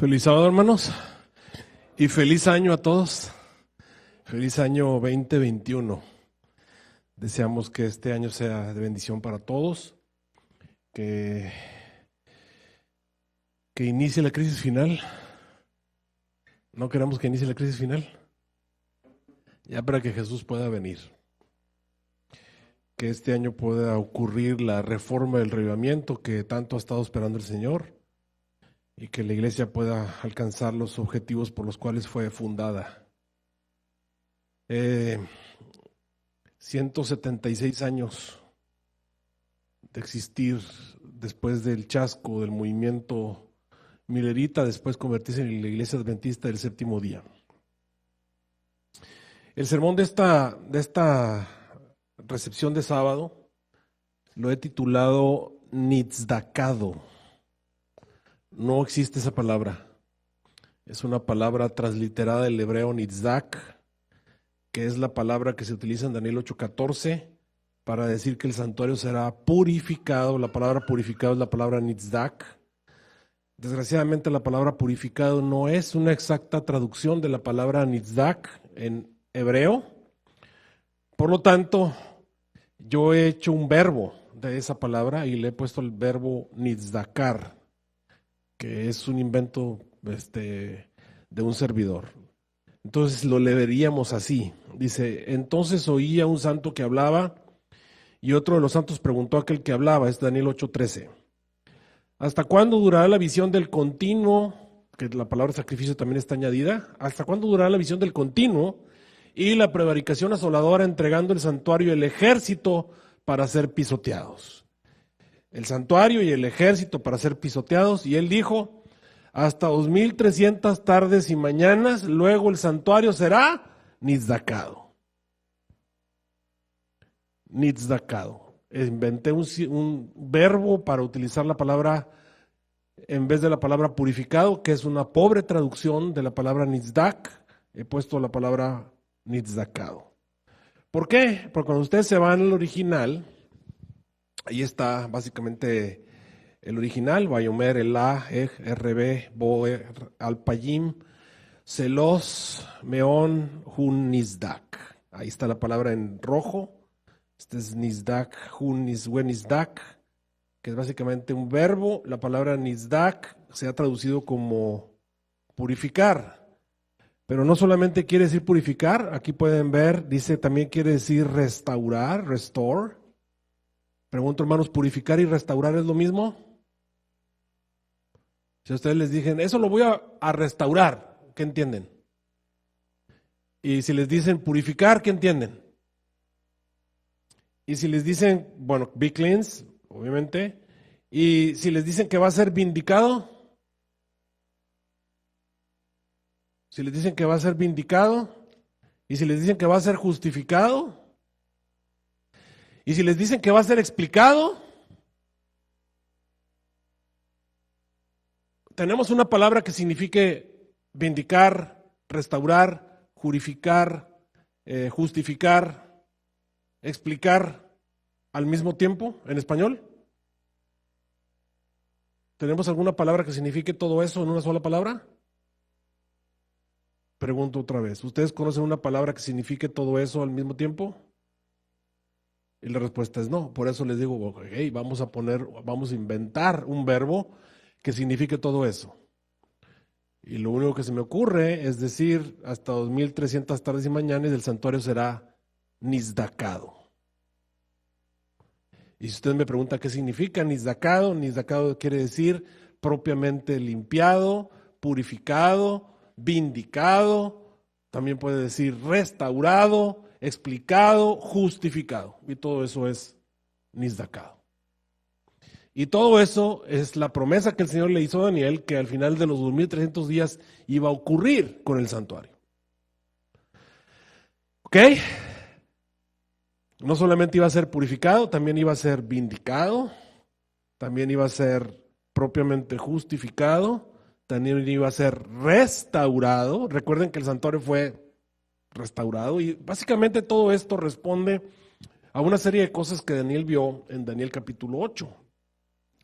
Feliz sábado, hermanos, y feliz año a todos. Feliz año 2021. Deseamos que este año sea de bendición para todos, que inicie la crisis final. ¿No queremos que inicie la crisis final? Ya para que Jesús pueda venir. Que este año pueda ocurrir la reforma del avivamiento que tanto ha estado esperando el Señor y que la iglesia pueda alcanzar los objetivos por los cuales fue fundada. 176 años de existir después del chasco del movimiento milerita, después convertirse en la iglesia adventista del séptimo día. El sermón de esta recepción de sábado lo he titulado Nitzdakado. No existe esa palabra. Es una palabra transliterada del hebreo nitzdak, que es la palabra que se utiliza en Daniel 8:14 para decir que el santuario será purificado. La palabra purificado es la palabra nitzdak. Desgraciadamente la palabra purificado no es una exacta traducción de la palabra nitzdak en hebreo. Por lo tanto, yo he hecho un verbo de esa palabra y le he puesto el verbo nitzdakar, que es un invento de un servidor. Entonces lo leeríamos así. Dice: entonces oía un santo que hablaba, y otro de los santos preguntó a aquel que hablaba, es Daniel 8:13. ¿Hasta cuándo durará la visión del continuo? Que la palabra sacrificio también está añadida. ¿Hasta cuándo durará la visión del continuo y la prevaricación asoladora, entregando el santuario y el ejército para ser pisoteados? El santuario y el ejército para ser pisoteados. Y él dijo: hasta 2300 tardes y mañanas, luego el santuario será nitzdakado. Nitzdakado. Inventé un verbo para utilizar la palabra en vez de la palabra purificado, que es una pobre traducción de la palabra nitzdak. He puesto la palabra nitzdakado. ¿Por qué? Porque cuando ustedes se van al original, ahí está básicamente el original: Vayomer, Elah, RB, Boer, Alpayim, Selos, Meón, Hun, Nizdak. Ahí está la palabra en rojo. Este es Nizdak, Hun, Nizdak, que es básicamente un verbo. La palabra Nizdak se ha traducido como purificar, pero no solamente quiere decir purificar. Aquí pueden ver, dice, también quiere decir restaurar, restore. Pregunto, hermanos, ¿purificar y restaurar es lo mismo? Si a ustedes les dicen, eso lo voy a restaurar, ¿qué entienden? Y si les dicen purificar, ¿qué entienden? Y si les dicen, bueno, be cleansed, obviamente. Y si les dicen que va a ser vindicado, si les dicen que va a ser vindicado, y si les dicen que va a ser justificado, y si les dicen que va a ser explicado, tenemos una palabra que signifique vindicar, restaurar, jurificar, justificar, explicar al mismo tiempo en español. ¿Tenemos alguna palabra que signifique todo eso en una sola palabra? Pregunto otra vez, ¿ustedes conocen una palabra que signifique todo eso al mismo tiempo? Y la respuesta es no. Por eso les digo, hey, vamos a inventar un verbo que signifique todo eso. Y lo único que se me ocurre es decir, hasta 2300 tardes y mañanas el santuario será nitzdakado. Y si usted me pregunta qué significa nitzdakado, nitzdakado quiere decir propiamente limpiado, purificado, vindicado, también puede decir restaurado, explicado, justificado. Y todo eso es nitzdakado. Y todo eso es la promesa que el Señor le hizo a Daniel, que al final de los 2300 días iba a ocurrir con el santuario. ¿Ok? No solamente iba a ser purificado, también iba a ser vindicado, también iba a ser propiamente justificado, también iba a ser restaurado. Recuerden que el santuario fue restaurado y básicamente todo esto responde a una serie de cosas que Daniel vio en Daniel capítulo 8.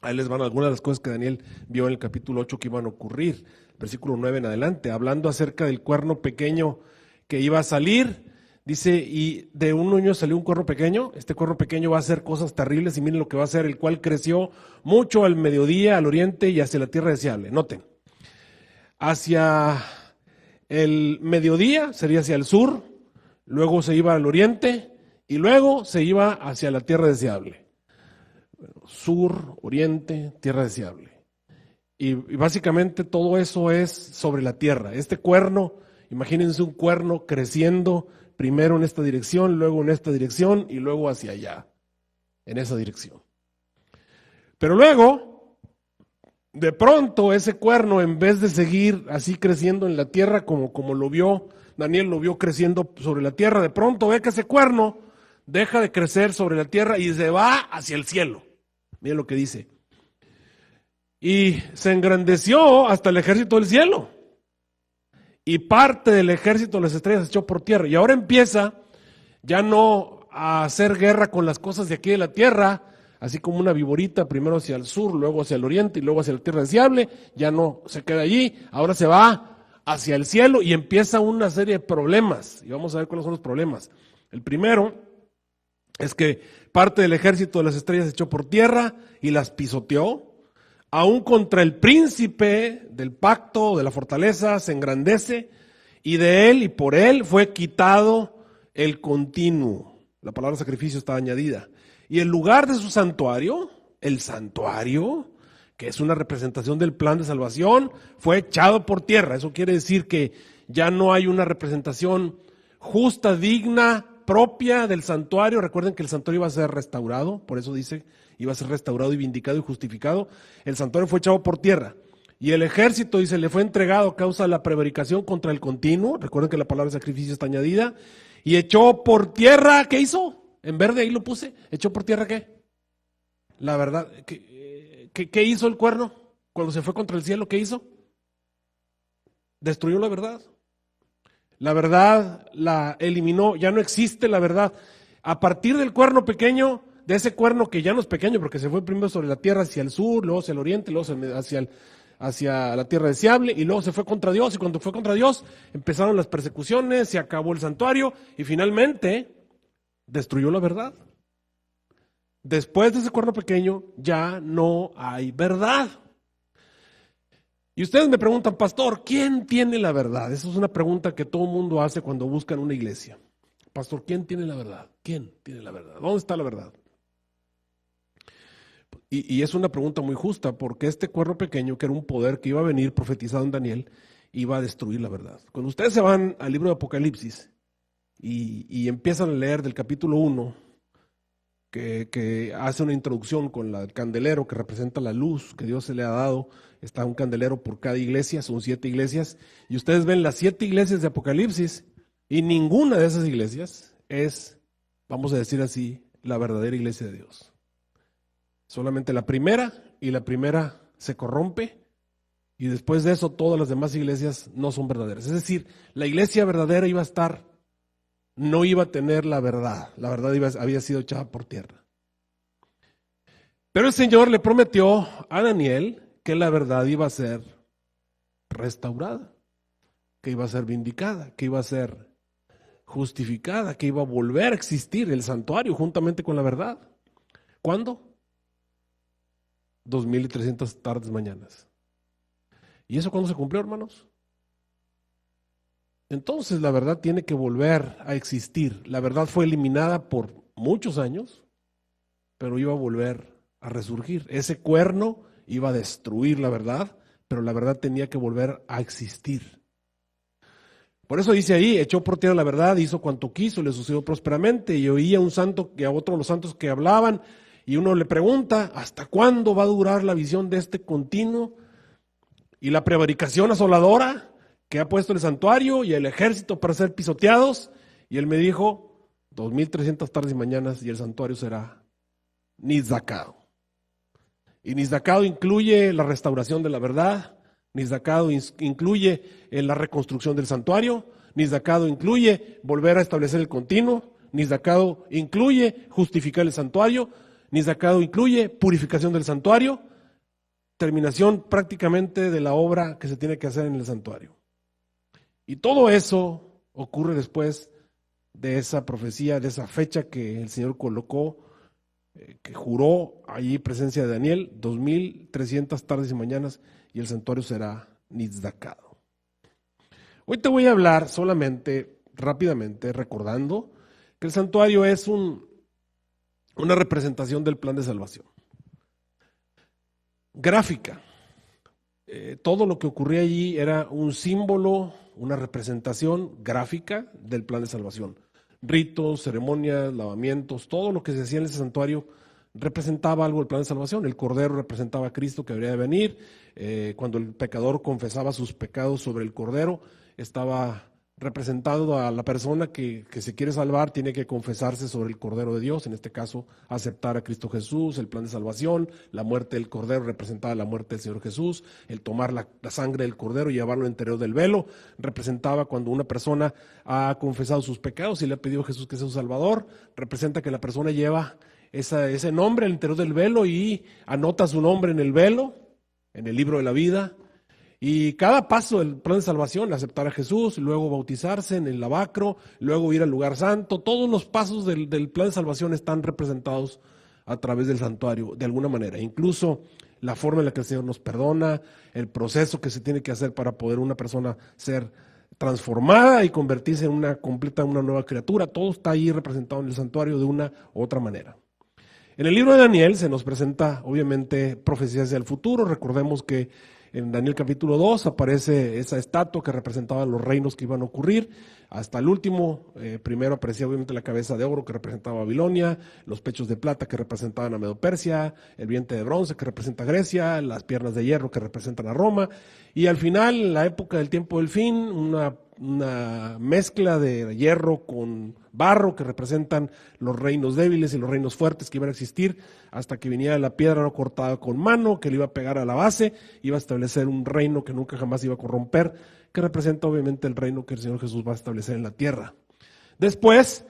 Ahí les van algunas de las cosas que Daniel vio en el capítulo 8 que iban a ocurrir, versículo 9 en adelante, hablando acerca del cuerno pequeño que iba a salir. Dice, y de un niño salió un cuerno pequeño, este cuerno pequeño va a hacer cosas terribles y miren lo que va a hacer, el cual creció mucho al mediodía, al oriente y hacia la tierra deseable. Noten, hacia el mediodía sería hacia el sur, luego se iba al oriente y luego se iba hacia la tierra deseable. Sur, oriente, tierra deseable. Y básicamente todo eso es sobre la tierra. Este cuerno, imagínense un cuerno creciendo primero en esta dirección, luego en esta dirección y luego hacia allá, en esa dirección. Pero luego, de pronto ese cuerno, en vez de seguir así creciendo en la tierra como lo vio, Daniel lo vio creciendo sobre la tierra, de pronto ve que ese cuerno deja de crecer sobre la tierra y se va hacia el cielo. Miren lo que dice. Y se engrandeció hasta el ejército del cielo. Y parte del ejército de las estrellas se echó por tierra. Y ahora empieza ya no a hacer guerra con las cosas de aquí de la tierra, así como una viborita, primero hacia el sur, luego hacia el oriente y luego hacia la tierra deseable. Ya no se queda allí, ahora se va hacia el cielo y empieza una serie de problemas. Y vamos a ver cuáles son los problemas. El primero es que parte del ejército de las estrellas se echó por tierra y las pisoteó, aún contra el príncipe del pacto, de la fortaleza, se engrandece, y de él y por él fue quitado el continuo. La palabra sacrificio está añadida. Y el lugar de su santuario, el santuario, que es una representación del plan de salvación, fue echado por tierra. Eso quiere decir que ya no hay una representación justa, digna, propia del santuario. Recuerden que el santuario iba a ser restaurado, por eso dice, iba a ser restaurado y vindicado y justificado. El santuario fue echado por tierra. Y el ejército, dice, le fue entregado a causa de la prevaricación contra el continuo. Recuerden que la palabra sacrificio está añadida. Y echó por tierra, ¿qué hizo? En verde ahí lo puse. ¿Echó por tierra qué? La verdad. ¿Qué hizo el cuerno? Cuando se fue contra el cielo, ¿qué hizo? Destruyó la verdad. La verdad la eliminó, ya no existe la verdad. A partir del cuerno pequeño, de ese cuerno que ya no es pequeño porque se fue primero sobre la tierra hacia el sur, luego hacia el oriente, luego hacia la tierra deseable y luego se fue contra Dios, y cuando fue contra Dios empezaron las persecuciones, se acabó el santuario y finalmente destruyó la verdad. Después de ese cuerno pequeño ya no hay verdad. Y ustedes me preguntan, pastor, ¿quién tiene la verdad? Esa es una pregunta que todo el mundo hace cuando buscan una iglesia. Pastor, ¿quién tiene la verdad? ¿Quién tiene la verdad? ¿Dónde está la verdad? Y es una pregunta muy justa, porque este cuerno pequeño, que era un poder que iba a venir profetizado en Daniel, iba a destruir la verdad. Cuando ustedes se van al libro de Apocalipsis y empiezan a leer del capítulo 1, que hace una introducción con el candelero que representa la luz que Dios se le ha dado. Está un candelero por cada iglesia, son 7 iglesias, y ustedes ven las 7 iglesias de Apocalipsis, y ninguna de esas iglesias es, vamos a decir así, la verdadera iglesia de Dios. Solamente la primera, y la primera se corrompe, y después de eso todas las demás iglesias no son verdaderas. Es decir, la iglesia verdadera iba a estar, no iba a tener la verdad había sido echada por tierra. Pero el Señor le prometió a Daniel que la verdad iba a ser restaurada, que iba a ser vindicada, que iba a ser justificada, que iba a volver a existir el santuario juntamente con la verdad. ¿Cuándo? 2300 tardes, mañanas. ¿Y eso cuándo se cumplió, hermanos? Entonces la verdad tiene que volver a existir. La verdad fue eliminada por muchos años, pero iba a volver a resurgir. Ese cuerno iba a destruir la verdad, pero la verdad tenía que volver a existir. Por eso dice ahí, echó por tierra la verdad, hizo cuanto quiso, le sucedió prósperamente, y oía un santo y a otro los santos que hablaban, y uno le pregunta, ¿hasta cuándo va a durar la visión de este continuo? Y la prevaricación asoladora que ha puesto el santuario y el ejército para ser pisoteados. Y él me dijo, 2300 tardes y mañanas y el santuario será nizzacado. Y nizzacado incluye la restauración de la verdad, nizzacado incluye la reconstrucción del santuario, nizzacado incluye volver a establecer el continuo, nizzacado incluye justificar el santuario, nizzacado incluye purificación del santuario, terminación prácticamente de la obra que se tiene que hacer en el santuario. Y todo eso ocurre después de esa profecía, de esa fecha que el Señor colocó, que juró allí presencia de Daniel, 2300 tardes y mañanas, y el santuario será nizdakado. Hoy te voy a hablar solamente, rápidamente, recordando que el santuario es una representación del plan de salvación. Gráfica. Todo lo que ocurría allí era un símbolo, una representación gráfica del plan de salvación. Ritos, ceremonias, lavamientos, todo lo que se hacía en ese santuario representaba algo del plan de salvación. El Cordero representaba a Cristo que habría de venir. Cuando el pecador confesaba sus pecados sobre el Cordero, estaba representando a la persona que se quiere salvar, tiene que confesarse sobre el Cordero de Dios, en este caso aceptar a Cristo Jesús, el plan de salvación. La muerte del Cordero representaba la muerte del Señor Jesús. El tomar la sangre del Cordero y llevarlo al interior del velo representaba cuando una persona ha confesado sus pecados y le ha pedido a Jesús que sea su Salvador. Representa que la persona lleva ese nombre al interior del velo y anota su nombre en el velo, en el libro de la vida. Y cada paso del plan de salvación, aceptar a Jesús, luego bautizarse en el lavacro, luego ir al lugar santo, todos los pasos del plan de salvación están representados a través del santuario, de alguna manera. Incluso la forma en la que el Señor nos perdona, el proceso que se tiene que hacer para poder una persona ser transformada y convertirse en una nueva criatura, todo está ahí representado en el santuario de una u otra manera. En el libro de Daniel se nos presenta, obviamente, profecías del futuro. Recordemos que en Daniel capítulo 2 aparece esa estatua que representaba los reinos que iban a ocurrir. Hasta el último, primero aparecía obviamente la cabeza de oro que representaba a Babilonia, los pechos de plata que representaban a Medo-Persia, el vientre de bronce que representa a Grecia, las piernas de hierro que representan a Roma. Y al final, en la época del tiempo del fin, una mezcla de hierro con barro que representan los reinos débiles y los reinos fuertes que iban a existir hasta que viniera la piedra no cortada con mano, que le iba a pegar a la base, iba a establecer un reino que nunca jamás iba a corromper, que representa obviamente el reino que el Señor Jesús va a establecer en la tierra. Después,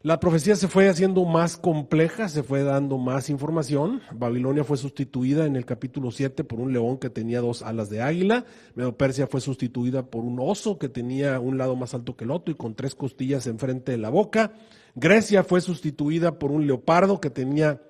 la profecía se fue haciendo más compleja, se fue dando más información. Babilonia fue sustituida en el capítulo 7 por un león que tenía 2 alas de águila. Medo-Persia fue sustituida por un oso que tenía un lado más alto que el otro y con 3 costillas enfrente de la boca. Grecia fue sustituida por un leopardo que tenía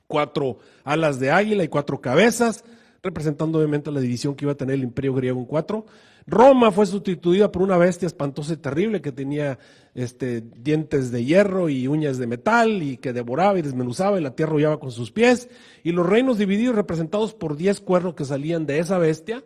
4 alas de águila y 4 cabezas, representando obviamente la división que iba a tener el imperio griego en 4. Roma fue sustituida por una bestia espantosa y terrible que tenía dientes de hierro y uñas de metal y que devoraba y desmenuzaba y la tierra hollaba con sus pies. Y los reinos divididos representados por 10 cuernos que salían de esa bestia.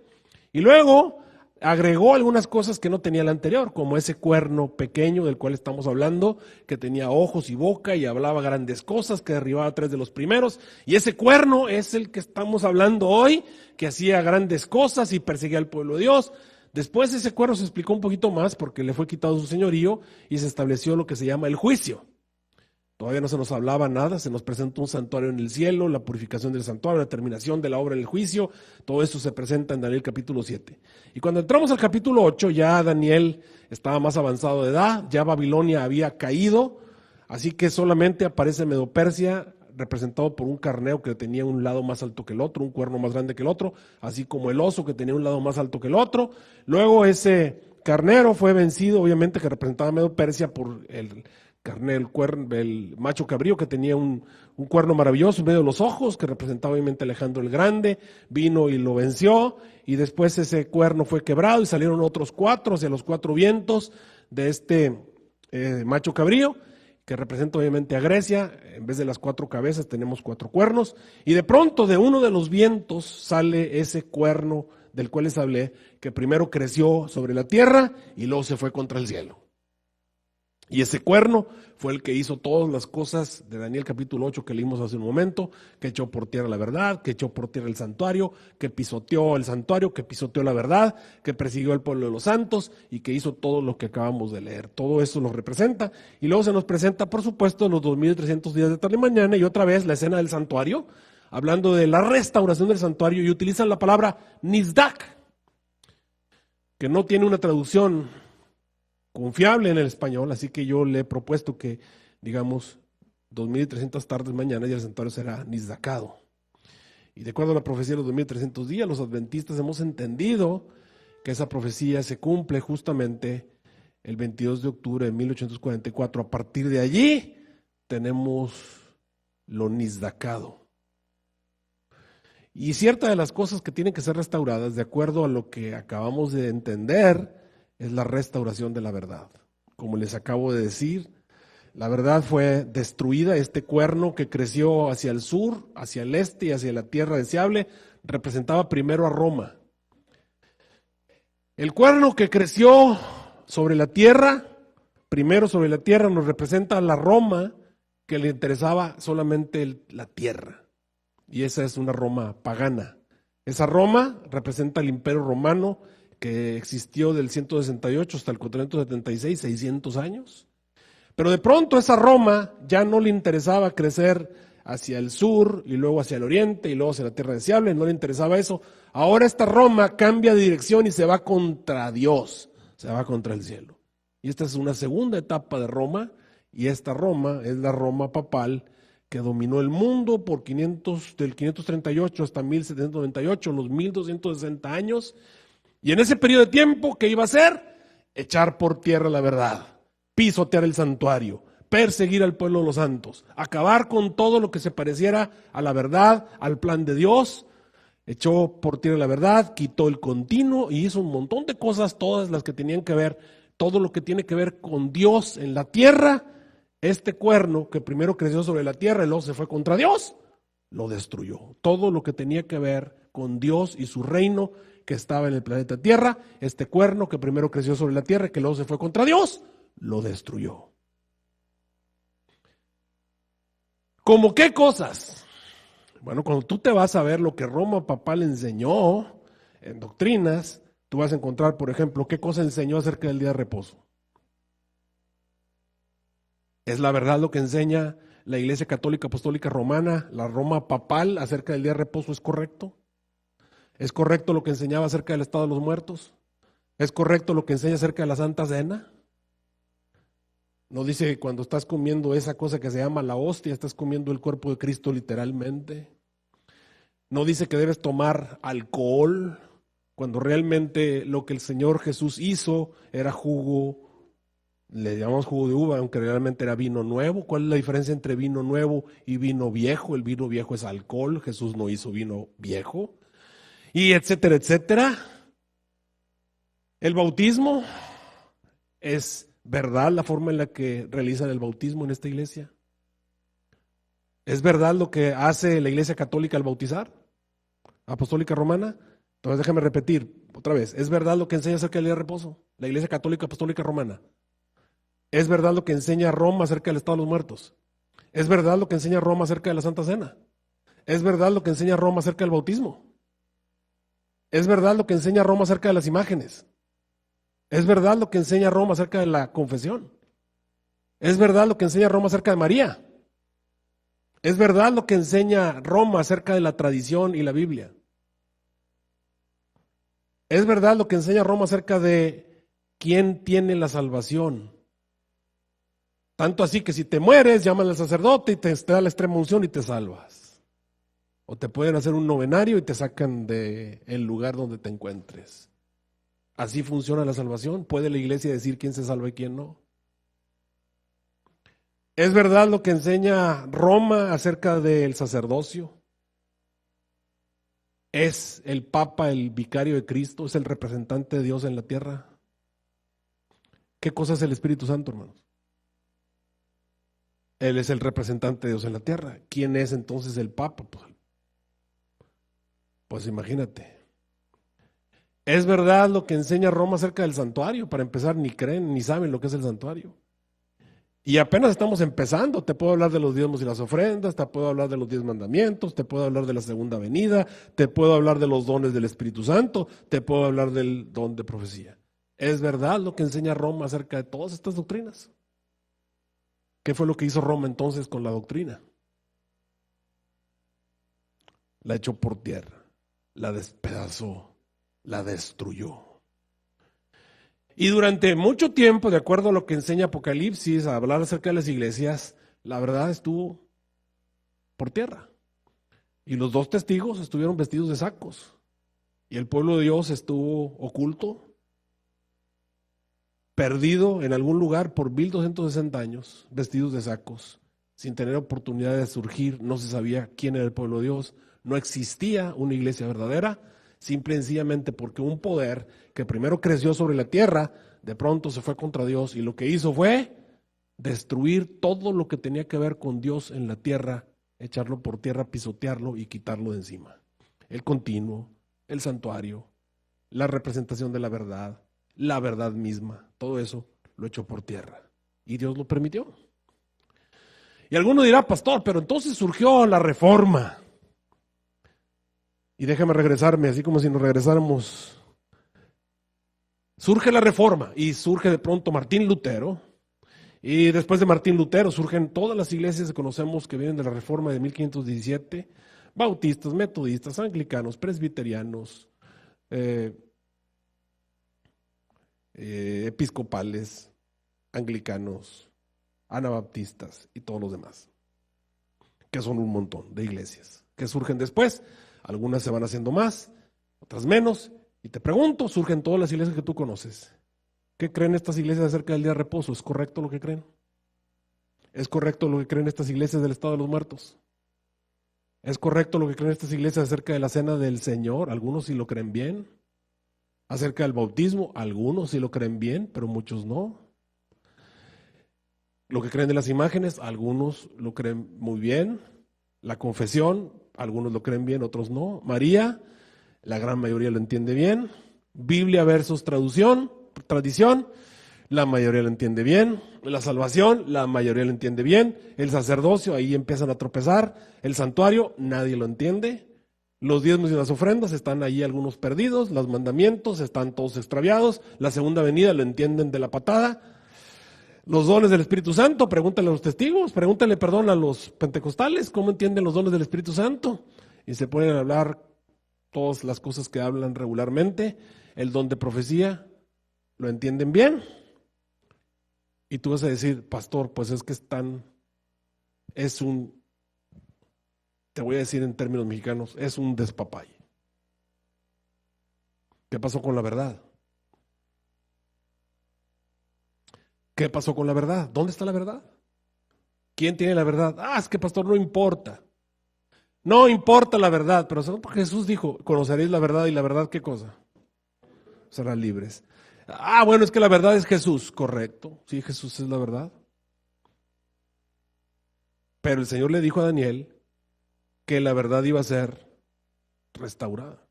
Y luego agregó algunas cosas que no tenía el anterior, como ese cuerno pequeño del cual estamos hablando, que tenía ojos y boca y hablaba grandes cosas, que derribaba a 3 de los primeros. Y ese cuerno es el que estamos hablando hoy, que hacía grandes cosas y perseguía al pueblo de Dios. Después ese cuerno se explicó un poquito más porque le fue quitado su señorío y se estableció lo que se llama el juicio. Todavía no se nos hablaba nada, se nos presenta un santuario en el cielo, la purificación del santuario, la terminación de la obra en el juicio, todo eso se presenta en Daniel capítulo 7. Y cuando entramos al capítulo 8, ya Daniel estaba más avanzado de edad, ya Babilonia había caído, así que solamente aparece Medo-Persia, representado por un carnero que tenía un lado más alto que el otro, un cuerno más grande que el otro, así como el oso que tenía un lado más alto que el otro. Luego ese carnero fue vencido, obviamente que representaba a Medo-Persia por el carnero, el macho cabrío que tenía un cuerno maravilloso en medio de los ojos, que representaba obviamente a Alejandro el Grande, vino y lo venció, y después ese cuerno fue quebrado y salieron otros 4 hacia los 4 vientos de este macho cabrío, que representa obviamente a Grecia. En vez de las 4 cabezas tenemos 4 cuernos, y de pronto de uno de los vientos sale ese cuerno del cual les hablé, que primero creció sobre la tierra y luego se fue contra el cielo. Y ese cuerno fue el que hizo todas las cosas de Daniel capítulo 8 que leímos hace un momento, que echó por tierra la verdad, que echó por tierra el santuario, que pisoteó el santuario, que pisoteó la verdad, que persiguió al pueblo de los santos y que hizo todo lo que acabamos de leer. Todo eso lo representa. Y luego se nos presenta, por supuesto, los 2300 días de tarde y mañana y otra vez la escena del santuario, hablando de la restauración del santuario, y utilizan la palabra nizdak, que no tiene una traducción confiable en el español, así que yo le he propuesto que, digamos, 2300 tardes mañana y el santuario será nizdakado. Y de acuerdo a la profecía de los 2300 días, los adventistas hemos entendido que esa profecía se cumple justamente el 22 de octubre de 1844. A partir de allí tenemos lo nisdacado. Y cierta de las cosas que tienen que ser restauradas, de acuerdo a lo que acabamos de entender, es la restauración de la verdad. Como les acabo de decir, la verdad fue destruida. Este cuerno que creció hacia el sur, hacia el este y hacia la tierra deseable, representaba primero a Roma. El cuerno que creció sobre la tierra, primero sobre la tierra, nos representa a la Roma que le interesaba solamente la tierra. Y esa es una Roma pagana. Esa Roma representa al Imperio Romano que existió del 168 hasta el 476, 600 años. Pero de pronto esa Roma ya no le interesaba crecer hacia el sur y luego hacia el oriente y luego hacia la tierra deseable, no le interesaba eso. Ahora esta Roma cambia de dirección y se va contra Dios, se va contra el cielo. Y esta es una segunda etapa de Roma, y esta Roma es la Roma papal que dominó el mundo del 538 hasta 1798, los 1260 años. Y en ese periodo de tiempo, ¿qué iba a hacer? Echar por tierra la verdad, pisotear el santuario, perseguir al pueblo de los santos, acabar con todo lo que se pareciera a la verdad, al plan de Dios. Echó por tierra la verdad, quitó el continuo y hizo un montón de cosas, todas las que tenían que ver, todo lo que tiene que ver con Dios en la tierra. Este cuerno que primero creció sobre la tierra y luego se fue contra Dios, lo destruyó. Todo lo que tenía que ver con Dios y su reino que estaba en el planeta Tierra, este cuerno que primero creció sobre la tierra y que luego se fue contra Dios, lo destruyó. ¿Cómo qué cosas? Bueno, cuando tú te vas a ver lo que Roma papal enseñó en doctrinas, tú vas a encontrar, por ejemplo, qué cosa enseñó acerca del día de reposo. ¿Es la verdad lo que enseña la Iglesia Católica Apostólica Romana, la Roma papal, acerca del día de reposo? ¿Es correcto? ¿Es correcto lo que enseñaba acerca del estado de los muertos? ¿Es correcto lo que enseña acerca de la Santa Cena? No dice que cuando estás comiendo esa cosa que se llama la hostia, estás comiendo el cuerpo de Cristo literalmente. No dice que debes tomar alcohol, cuando realmente lo que el Señor Jesús hizo era jugo, le llamamos jugo de uva, aunque realmente era vino nuevo. ¿Cuál es la diferencia entre vino nuevo y vino viejo? El vino viejo es alcohol, Jesús no hizo vino viejo, y etcétera, etcétera. El bautismo, ¿es verdad la forma en la que realizan el bautismo en esta iglesia? ¿Es verdad lo que hace la Iglesia Católica al bautizar? Apostólica Romana. Entonces déjame repetir otra vez. ¿Es verdad lo que enseña acerca del día de reposo? La Iglesia Católica Apostólica Romana. ¿Es verdad lo que enseña Roma acerca del estado de los muertos? ¿Es verdad lo que enseña Roma acerca de la Santa Cena? ¿Es verdad lo que enseña Roma acerca del bautismo? ¿Es verdad lo que enseña Roma acerca de las imágenes? ¿Es verdad lo que enseña Roma acerca de la confesión? ¿Es verdad lo que enseña Roma acerca de María? ¿Es verdad lo que enseña Roma acerca de la tradición y la Biblia? ¿Es verdad lo que enseña Roma acerca de quién tiene la salvación? Tanto así que si te mueres, llaman al sacerdote y te da la extrema unción y te salvas. O te pueden hacer un novenario y te sacan del lugar donde te encuentres. Así funciona la salvación. ¿Puede la iglesia decir quién se salva y quién no? ¿Es verdad lo que enseña Roma acerca del sacerdocio? ¿Es el Papa el vicario de Cristo? ¿Es el representante de Dios en la tierra? ¿Qué cosa es el Espíritu Santo, hermanos? Él es el representante de Dios en la tierra. ¿Quién es entonces el Papa? Pues imagínate. ¿Es verdad lo que enseña Roma acerca del santuario? Para empezar, ni creen ni saben lo que es el santuario. Y apenas estamos empezando. Te puedo hablar de los diezmos y las ofrendas, te puedo hablar de los 10 mandamientos, te puedo hablar de la segunda venida, te puedo hablar de los dones del Espíritu Santo, te puedo hablar del don de profecía. ¿Es verdad lo que enseña Roma acerca de todas estas doctrinas? ¿Qué fue lo que hizo Roma entonces con la doctrina? La echó por tierra, la despedazó, la destruyó. Y durante mucho tiempo, de acuerdo a lo que enseña Apocalipsis, a hablar acerca de las iglesias, la verdad estuvo por tierra. Y los dos testigos estuvieron vestidos de sacos. Y el pueblo de Dios estuvo oculto, perdido en algún lugar por 1260 años, vestidos de sacos, sin tener oportunidad de surgir. No se sabía quién era el pueblo de Dios. No existía una iglesia verdadera, simple y sencillamente porque un poder que primero creció sobre la tierra, de pronto se fue contra Dios y lo que hizo fue destruir todo lo que tenía que ver con Dios en la tierra, echarlo por tierra, pisotearlo y quitarlo de encima. El continuo, el santuario, la representación de la verdad misma, todo eso lo echó por tierra. Y Dios lo permitió. Y alguno dirá, pastor, pero entonces surgió la reforma. Y déjame regresarme, así como si nos regresáramos. Surge la reforma y surge de pronto Martín Lutero. Y después de Martín Lutero surgen todas las iglesias que conocemos que vienen de la reforma de 1517. Bautistas, metodistas, anglicanos, presbiterianos, episcopales, anglicanos, anabaptistas y todos los demás, que son un montón de iglesias que surgen después. Algunas se van haciendo más, otras menos. Y te pregunto, surgen todas las iglesias que tú conoces. ¿Qué creen estas iglesias acerca del día de reposo? ¿Es correcto lo que creen? ¿Es correcto lo que creen estas iglesias del estado de los muertos? ¿Es correcto lo que creen estas iglesias acerca de la cena del Señor? Algunos sí lo creen bien. Acerca del bautismo, algunos sí lo creen bien, pero muchos no. Lo que creen de las imágenes, algunos lo creen muy bien. La confesión, algunos lo creen bien, otros no. María, la gran mayoría lo entiende bien. Biblia versus tradición, la mayoría lo entiende bien. La salvación, la mayoría lo entiende bien. El sacerdocio, ahí empiezan a tropezar. El santuario, nadie lo entiende. Los diezmos y las ofrendas, están ahí algunos perdidos. Los mandamientos, están todos extraviados. La segunda venida lo entienden de la patada. Los dones del Espíritu Santo, pregúntale a los testigos, pregúntale, perdón, a los pentecostales, ¿cómo entienden los dones del Espíritu Santo? Y se ponen a hablar todas las cosas que hablan regularmente. El don de profecía, ¿lo entienden bien? Y tú vas a decir, pastor, pues es que te voy a decir en términos mexicanos, es un despapalle. ¿Qué pasó con la verdad? ¿Qué pasó con la verdad? ¿Dónde está la verdad? ¿Quién tiene la verdad? Es que pastor, no importa. No importa la verdad, pero Jesús dijo, conoceréis la verdad y la verdad, ¿qué cosa? Serán libres. Bueno, es que la verdad es Jesús, correcto. Sí, Jesús es la verdad. Pero el Señor le dijo a Daniel que la verdad iba a ser restaurada,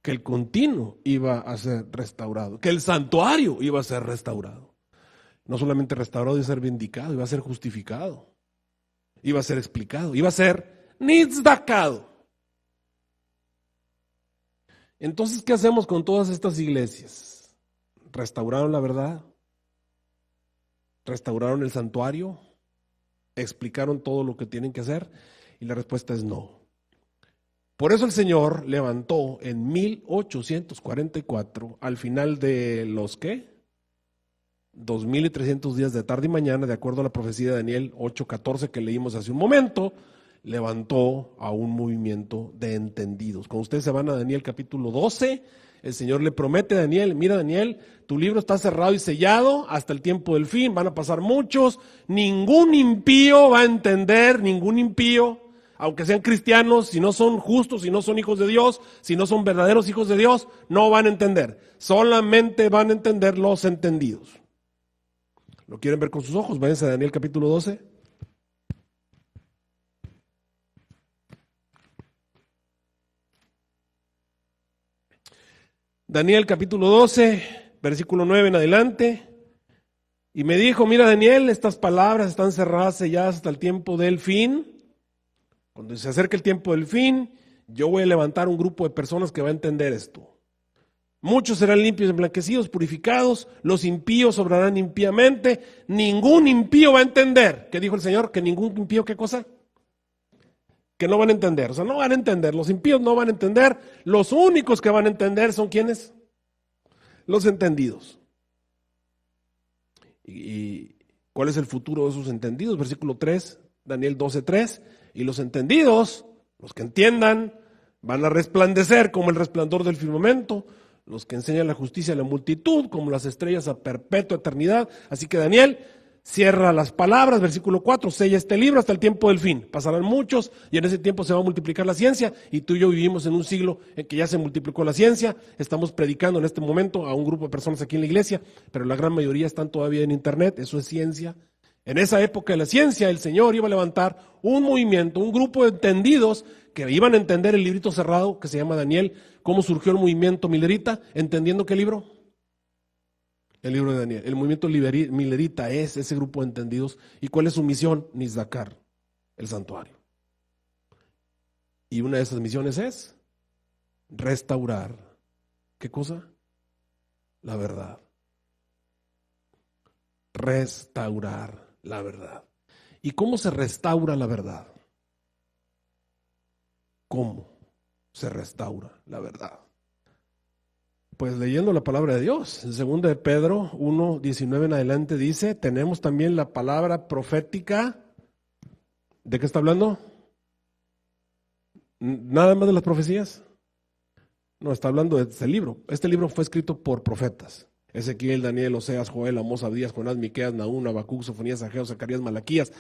que el continuo iba a ser restaurado, que el santuario iba a ser restaurado. No solamente restaurado, iba a ser vindicado, iba a ser justificado, iba a ser explicado, iba a ser nitzedakado. Entonces, ¿qué hacemos con todas estas iglesias? ¿Restauraron la verdad? ¿Restauraron el santuario? ¿Explicaron todo lo que tienen que hacer? Y la respuesta es no. Por eso el Señor levantó en 1844, al final de los, ¿qué? 2300 días de tarde y mañana, de acuerdo a la profecía de Daniel 8:14 que leímos hace un momento, levantó a un movimiento de entendidos. Cuando ustedes se van a Daniel capítulo 12, el Señor le promete a Daniel, mira Daniel, tu libro está cerrado y sellado hasta el tiempo del fin, van a pasar muchos, ningún impío va a entender, ningún impío, aunque sean cristianos, si no son justos, si no son hijos de Dios, si no son verdaderos hijos de Dios, no van a entender, solamente van a entender los entendidos. ¿Lo quieren ver con sus ojos? Váyanse a Daniel capítulo 12. Daniel capítulo 12, versículo 9 en adelante. Y me dijo, mira Daniel, estas palabras están cerradas, selladas hasta el tiempo del fin. Cuando se acerque el tiempo del fin, yo voy a levantar un grupo de personas que va a entender esto. Muchos serán limpios, emblanquecidos, purificados, los impíos obrarán impíamente, ningún impío va a entender. ¿Qué dijo el Señor? Que ningún impío, ¿qué cosa? Que no van a entender, o sea, no van a entender, los impíos no van a entender, los únicos que van a entender son ¿quiénes? Los entendidos. ¿Y cuál es el futuro de esos entendidos? Versículo 3, Daniel 12:3, y los entendidos Los que entiendan van a resplandecer como el resplandor del firmamento, los que enseñan la justicia a la multitud, como las estrellas a perpetua eternidad. Así que Daniel cierra las palabras, versículo 4, sella este libro hasta el tiempo del fin. Pasarán muchos y en ese tiempo se va a multiplicar la ciencia, y tú y yo vivimos en un siglo en que ya se multiplicó la ciencia. Estamos predicando en este momento a un grupo de personas aquí en la iglesia, pero la gran mayoría están todavía en internet, eso es ciencia. En esa época de la ciencia, el Señor iba a levantar un movimiento, un grupo de entendidos que iban a entender el librito cerrado que se llama Daniel. ¿Cómo surgió el movimiento milerita? ¿Entendiendo qué libro? El libro de Daniel. El movimiento milerita es ese grupo de entendidos. ¿Y cuál es su misión? Nizdacar, el santuario. Y una de esas misiones es restaurar. ¿Qué cosa? La verdad. Restaurar la verdad. ¿Y cómo se restaura la verdad? ¿Cómo se restaura la verdad? Pues leyendo la palabra de Dios, en 2 de Pedro 1:19 en adelante dice, tenemos también la palabra profética. ¿De qué está hablando? ¿Nada más de las profecías? No, está hablando de este libro. Este libro fue escrito por profetas. Ezequiel, Daniel, Oseas, Joel, Amós, Abdías, Jonás, Miqueas, Nahum, Habacuc, Sofonías, Ageo, Zacarías, Malaquías,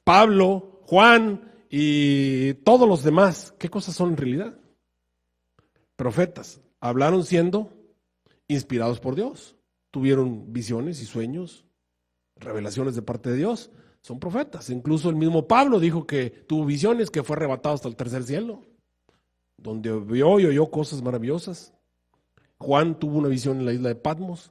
Pablo, Juan y todos los demás. ¿Qué cosas son en realidad? Profetas. Hablaron siendo inspirados por Dios. Tuvieron visiones y sueños, revelaciones de parte de Dios. Son profetas. Incluso el mismo Pablo dijo que tuvo visiones, que fue arrebatado hasta el tercer cielo, donde vio y oyó cosas maravillosas. Juan tuvo una visión en la isla de Patmos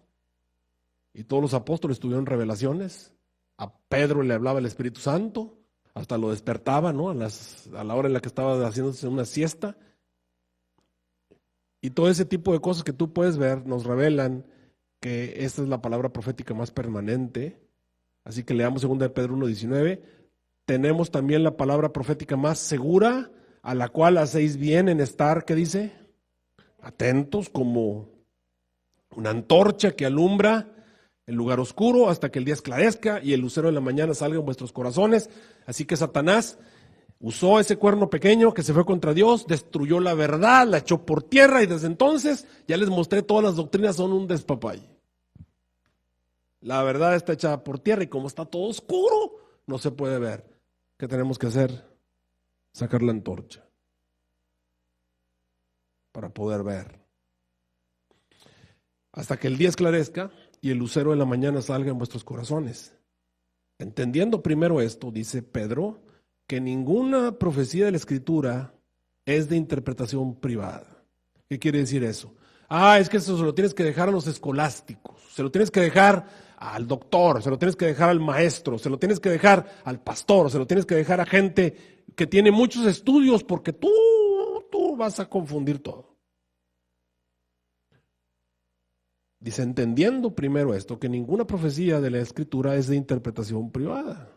y todos los apóstoles tuvieron revelaciones. A Pedro le hablaba el Espíritu Santo, hasta lo despertaba, ¿no? A la hora en la que estaba haciéndose una siesta. Y todo ese tipo de cosas que tú puedes ver nos revelan que esta es la palabra profética más permanente. Así que leamos 2 de Pedro 1:19. Tenemos también la palabra profética más segura, a la cual hacéis bien en estar, ¿qué dice? Atentos, como una antorcha que alumbra el lugar oscuro hasta que el día esclarezca y el lucero de la mañana salga en vuestros corazones. Así que Satanás usó ese cuerno pequeño que se fue contra Dios, destruyó la verdad, la echó por tierra, y desde entonces ya les mostré, todas las doctrinas son un despapalle. La verdad está echada por tierra y como está todo oscuro, no se puede ver. ¿Qué tenemos que hacer? Sacar la antorcha para poder ver. Hasta que el día esclarezca y el lucero de la mañana salga en vuestros corazones. Entendiendo primero esto, dice Pedro, que ninguna profecía de la Escritura es de interpretación privada. ¿Qué quiere decir eso? Es que eso se lo tienes que dejar a los escolásticos, se lo tienes que dejar al doctor, se lo tienes que dejar al maestro, se lo tienes que dejar al pastor, se lo tienes que dejar a gente que tiene muchos estudios, porque tú vas a confundir todo. Dice, entendiendo primero esto, que ninguna profecía de la Escritura es de interpretación privada.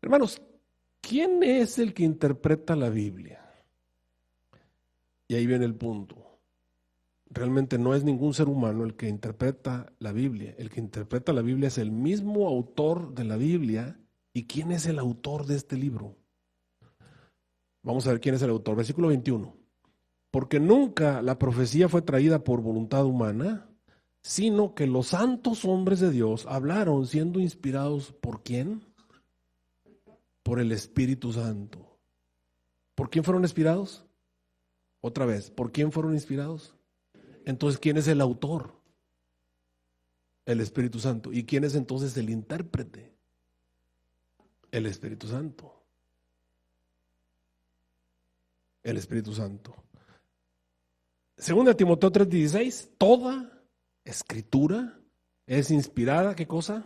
Hermanos, ¿quién es el que interpreta la Biblia? Y ahí viene el punto. Realmente no es ningún ser humano el que interpreta la Biblia. El que interpreta la Biblia es el mismo autor de la Biblia. ¿Y quién es el autor de este libro? Vamos a ver quién es el autor. Versículo 21. Porque nunca la profecía fue traída por voluntad humana, sino que los santos hombres de Dios hablaron siendo inspirados ¿por quién? Por el Espíritu Santo. ¿Por quién fueron inspirados? Otra vez, ¿por quién fueron inspirados? Entonces, ¿quién es el autor? El Espíritu Santo. ¿Y quién es entonces el intérprete? El Espíritu Santo. El Espíritu Santo. Según Timoteo 3:16, toda escritura es inspirada, ¿qué cosa?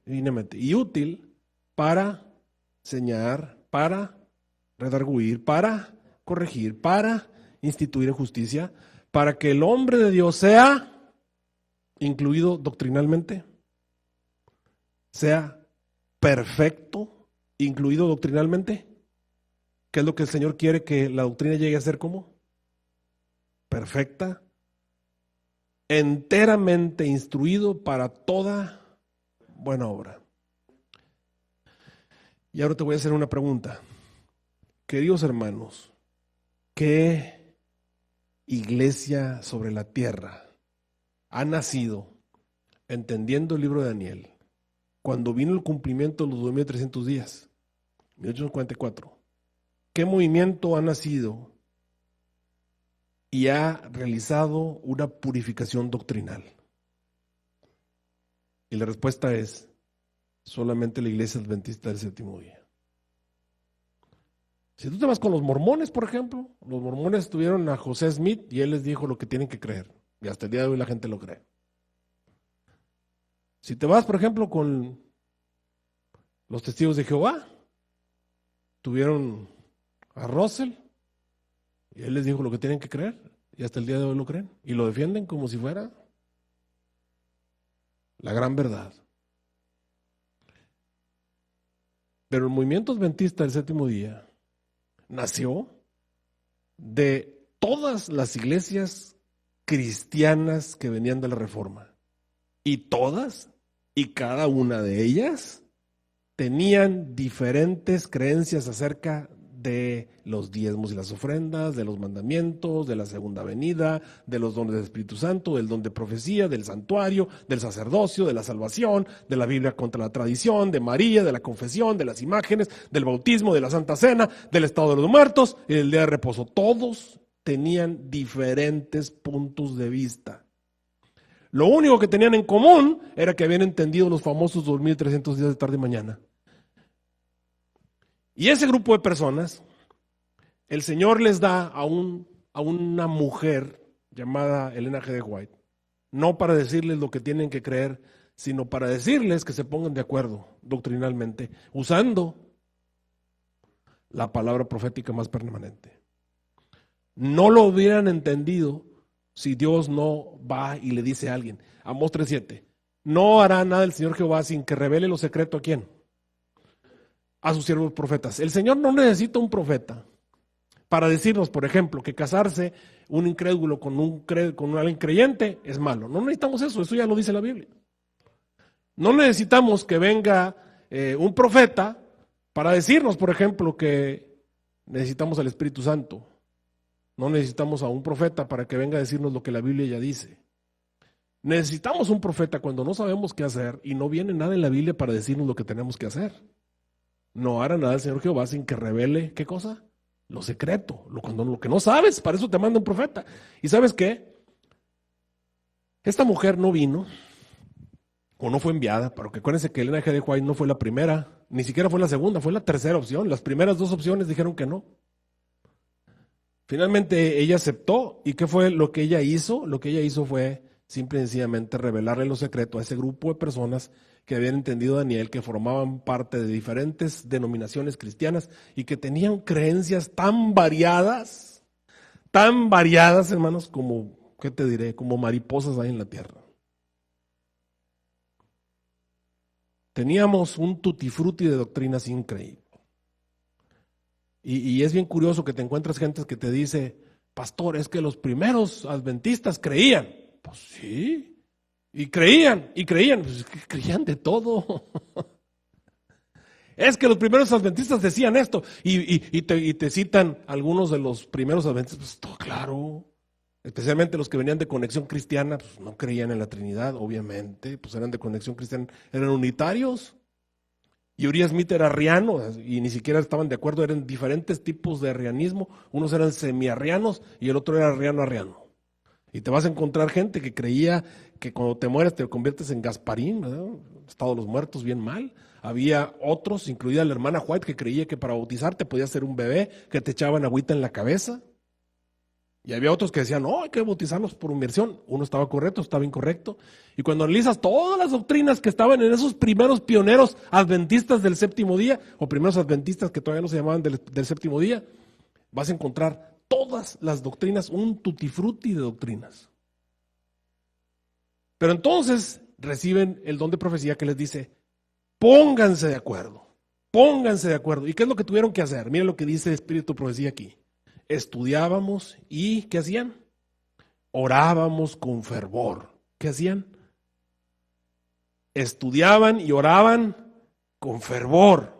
Divinamente. Y útil para señalar, para redarguir, para corregir, para instituir en justicia, para que el hombre de Dios sea incluido doctrinalmente, sea perfecto, incluido doctrinalmente. ¿Qué es lo que el Señor quiere que la doctrina llegue a ser como? Perfecta, enteramente instruido para toda buena obra. Y ahora te voy a hacer una pregunta. Queridos hermanos, ¿qué iglesia sobre la tierra ha nacido entendiendo el libro de Daniel cuando vino el cumplimiento de los 2300 días, 1844? ¿Qué movimiento ha nacido y ha realizado una purificación doctrinal? Y la respuesta es solamente la iglesia adventista del séptimo día. Si tú te vas con los mormones, por ejemplo, los mormones tuvieron a José Smith y él les dijo lo que tienen que creer. Y hasta el día de hoy la gente lo cree. Si te vas, por ejemplo, con los testigos de Jehová, tuvieron a Russell y él les dijo lo que tienen que creer. Y hasta el día de hoy lo creen. Y lo defienden como si fuera la gran verdad. Pero el movimiento adventista del séptimo día nació de todas las iglesias cristianas que venían de la Reforma. Y todas y cada una de ellas tenían diferentes creencias acerca de los diezmos y las ofrendas, de los mandamientos, de la segunda venida, de los dones del Espíritu Santo, del don de profecía, del santuario, del sacerdocio, de la salvación, de la Biblia contra la tradición, de María, de la confesión, de las imágenes, del bautismo, de la Santa Cena, del estado de los muertos y del día de reposo. Todos tenían diferentes puntos de vista. Lo único que tenían en común era que habían entendido los famosos 2300 días de tarde y mañana. Y ese grupo de personas, el Señor les da a una mujer llamada Elena G. de White, no para decirles lo que tienen que creer, sino para decirles que se pongan de acuerdo doctrinalmente, usando la palabra profética más permanente. No lo hubieran entendido si Dios no va y le dice a alguien. Amós 3:7, no hará nada el Señor Jehová sin que revele lo secreto ¿a quién? A sus siervos profetas. El Señor no necesita un profeta para decirnos, por ejemplo, que casarse un incrédulo con alguien creyente es malo. No necesitamos eso ya lo dice la Biblia. No necesitamos que venga un profeta para decirnos, por ejemplo, que necesitamos al Espíritu Santo. No necesitamos a un profeta para que venga a decirnos lo que la Biblia ya dice. Necesitamos un profeta cuando no sabemos qué hacer y no viene nada en la Biblia para decirnos lo que tenemos que hacer. No hará nada el Señor Jehová sin que revele, ¿qué cosa? Lo secreto, lo que no sabes, para eso te manda un profeta. ¿Y sabes qué? Esta mujer no vino, o no fue enviada, porque acuérdense que Elena G. de White no fue la primera, ni siquiera fue la segunda, fue la tercera opción. Las primeras dos opciones dijeron que no. Finalmente ella aceptó, ¿y qué fue lo que ella hizo? Lo que ella hizo fue simple y sencillamente revelarle lo secreto a ese grupo de personas que habían entendido a Daniel, que formaban parte de diferentes denominaciones cristianas y que tenían creencias tan variadas, hermanos, como, ¿qué te diré? Como mariposas ahí en la tierra. Teníamos un tutti frutti de doctrinas increíble. Y es bien curioso que te encuentras gente que te dice, pastor, es que los primeros adventistas creían. Pues sí, y creían, pues creían de todo. Es que los primeros adventistas decían esto, y te citan algunos de los primeros adventistas, pues todo claro, especialmente los que venían de Conexión Cristiana, pues no creían en la Trinidad, obviamente, pues eran de Conexión Cristiana, eran unitarios. Y Uriah Smith era arriano y ni siquiera estaban de acuerdo, eran diferentes tipos de arrianismo, unos eran semiarrianos y el otro era arriano. Y te vas a encontrar gente que creía que cuando te mueres te conviertes en Gasparín, ¿verdad? Estado de los muertos, bien mal. Había otros, incluida la hermana White, que creía que para bautizarte podías ser un bebé, que te echaban agüita en la cabeza. Y había otros que decían, no, hay que bautizarnos por inmersión. Uno estaba correcto, estaba incorrecto. Y cuando analizas todas las doctrinas que estaban en esos primeros pioneros adventistas del séptimo día, o primeros adventistas que todavía no se llamaban del séptimo día, vas a encontrar todas las doctrinas, un tutti frutti de doctrinas. Pero entonces reciben el don de profecía que les dice, pónganse de acuerdo. ¿Y qué es lo que tuvieron que hacer? Miren lo que dice el Espíritu de Profecía aquí. Estudiábamos y ¿qué hacían? Orábamos con fervor. ¿Qué hacían? Estudiaban y oraban con fervor.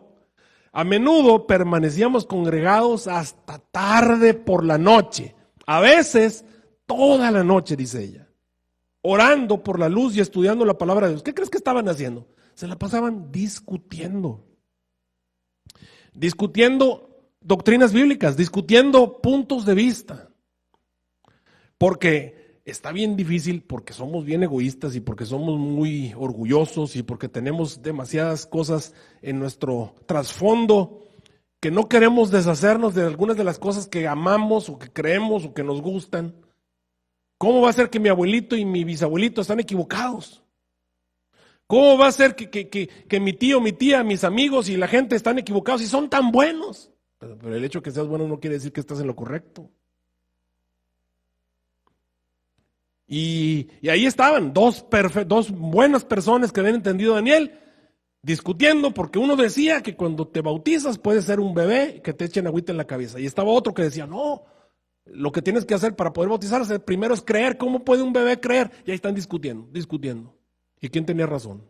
A menudo permanecíamos congregados hasta tarde por la noche, a veces toda la noche, dice ella, orando por la luz y estudiando la palabra de Dios. ¿Qué crees que estaban haciendo? Se la pasaban discutiendo doctrinas bíblicas, discutiendo puntos de vista, porque está bien difícil, porque somos bien egoístas y porque somos muy orgullosos y porque tenemos demasiadas cosas en nuestro trasfondo que no queremos deshacernos de algunas de las cosas que amamos o que creemos o que nos gustan. ¿Cómo va a ser que mi abuelito y mi bisabuelito están equivocados? ¿Cómo va a ser que mi tío, mi tía, mis amigos y la gente están equivocados y son tan buenos? Pero el hecho de que seas bueno no quiere decir que estás en lo correcto. Y ahí estaban dos buenas personas que habían entendido a Daniel, discutiendo, porque uno decía que cuando te bautizas puedes ser un bebé que te echen agüita en la cabeza. Y estaba otro que decía, no, lo que tienes que hacer para poder bautizarse primero es creer. ¿Cómo puede un bebé creer? Y ahí están discutiendo. ¿Y quién tenía razón?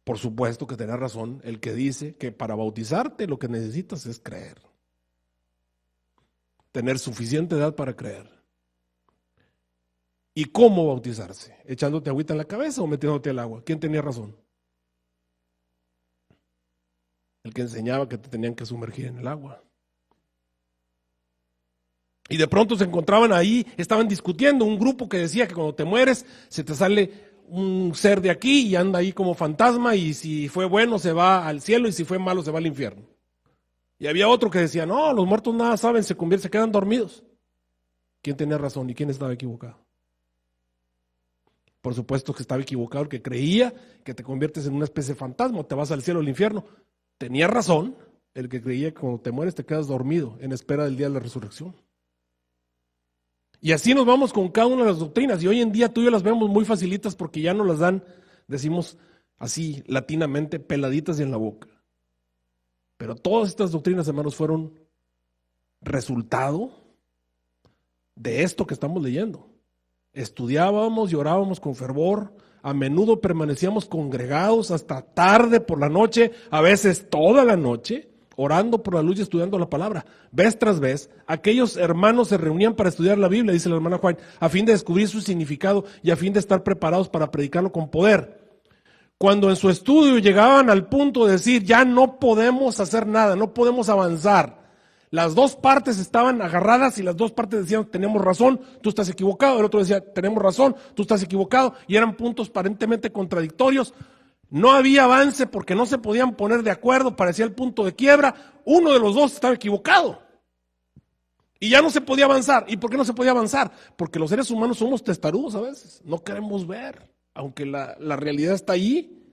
Por supuesto que tenía razón el que dice que para bautizarte lo que necesitas es creer. Tener suficiente edad para creer. ¿Y cómo bautizarse? ¿Echándote agüita en la cabeza o metiéndote al agua? ¿Quién tenía razón? El que enseñaba que te tenían que sumergir en el agua. Y de pronto se encontraban ahí, estaban discutiendo, un grupo que decía que cuando te mueres se te sale un ser de aquí y anda ahí como fantasma, y si fue bueno se va al cielo y si fue malo se va al infierno. Y había otro que decía, no, los muertos nada saben, se quedan dormidos. ¿Quién tenía razón y quién estaba equivocado? Por supuesto que estaba equivocado el que creía que te conviertes en una especie de fantasma, te vas al cielo o al infierno. Tenía razón el que creía que cuando te mueres te quedas dormido en espera del día de la resurrección. Y así nos vamos con cada una de las doctrinas, y hoy en día tú y yo las vemos muy facilitas porque ya nos las dan, decimos así latinamente, peladitas y en la boca. Pero todas estas doctrinas, hermanos, fueron resultado de esto que estamos leyendo. Estudiábamos y orábamos con fervor, a menudo permanecíamos congregados hasta tarde por la noche, a veces toda la noche, orando por la luz y estudiando la palabra. Vez tras vez, aquellos hermanos se reunían para estudiar la Biblia, dice la hermana Juan, a fin de descubrir su significado y a fin de estar preparados para predicarlo con poder. Cuando en su estudio llegaban al punto de decir, ya no podemos hacer nada, no podemos avanzar, las dos partes estaban agarradas y las dos partes decían, tenemos razón, tú estás equivocado. El otro decía, tenemos razón, tú estás equivocado. Y eran puntos aparentemente contradictorios. No había avance porque no se podían poner de acuerdo, parecía el punto de quiebra. Uno de los dos estaba equivocado. Y ya no se podía avanzar. ¿Y por qué no se podía avanzar? Porque los seres humanos somos testarudos a veces. No queremos ver, aunque la realidad está allí.